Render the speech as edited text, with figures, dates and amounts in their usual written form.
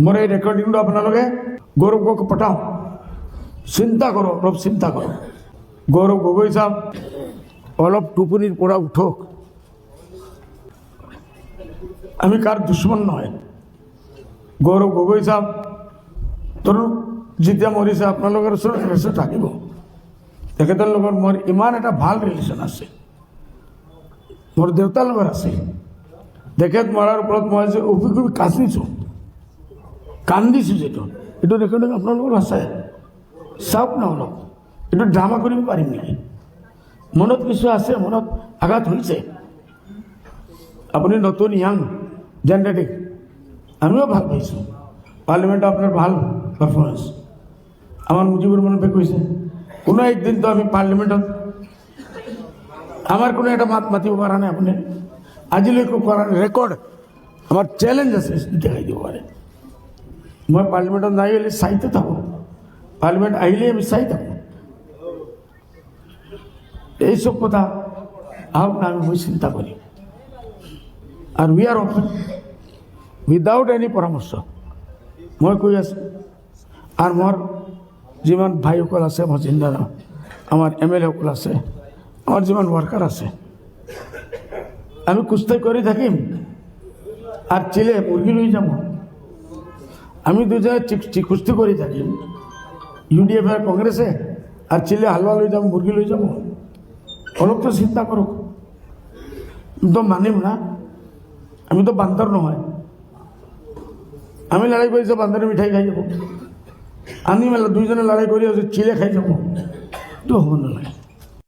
মোৰ এই ৰেকৰ্ডিংটা আপনাদেৰ গৌৰবকে পঠাও, চিন্তা কৰো, অলপ চিন্তা কৰো। গৌৰব গগৈ সাহেব অলপ টোপনিৰ পৰা উঠক। আমি কাৰ দুশ্মন নয়। গৌৰব গগৈ সাহেব ধৰুন যেতিয়া মৰিছে আপোনালোকৰ ওচৰত থাকিব। তেখেতৰ লগত মোৰ ইমান এটা ভাল ৰিলেশ্যন আছে, মোৰ দেউতাৰ লগত আছে। তেখেত মৰাৰ ওপৰত মই যে উভি উভি কান্দিছোঁ যিটো, এইটো ৰেকৰ্ডিং আপোনালোকৰ আছে, চাওক না অলপ। এইটো ড্ৰামা কৰিব পাৰিম নেকি? মনত কিছু আছে, মনত আঘাত হৈছে। আপুনি নতুন ইয়াং জেনেৰেটিভ, আমিও ভাল পাইছোঁ। পাৰ্লিমেণ্টত আপোনাৰ ভাল পাৰফৰ্মেঞ্চ। আমার মুজিবুর রহমান ভাই কইছে কোনো একদিন তো আমি পার্লামেন্টত আমার কোনো একটা মাত মাতিব পারা নাই। আপনি আজিলৈকে করার রেকর্ড আমার চ্যালেঞ্জ আছে, দেখাই দিব পারে। মই পার্লামেন্টত নাই হলে চাইতে থাকো, পার্লামেন্ট আহিলে আমি চাই থাকো। এইসব কথা আহক না, আমি চিন্তা করি। আর we are open without any পরামর্শ মই কৈ আছো। আর মোর যিমান ভাইসকল আছে, আমার জিন্দারা, আমার MLA সকল আছে, আমার যিমান ওয়ার্কার আছে, আমি কুস্তি করে থাকিম আর চিলে মুরগি লই যাব। আমি দুজনে কুস্তি করে থাকিম, UDF আর কংগ্রেসে, আর চিলে হালুয়া লই যাব, মুরগি লই যাব। অলপ তো চিন্তা করো। তো মানিম না, আমি তো বান্দর নহয়। আমি লড়াই করেছি বান্দরে মিঠাই খাই যাব, আমি দুইজনে লড়াই করে চিলে খাই যাব, তো হব নালাগে।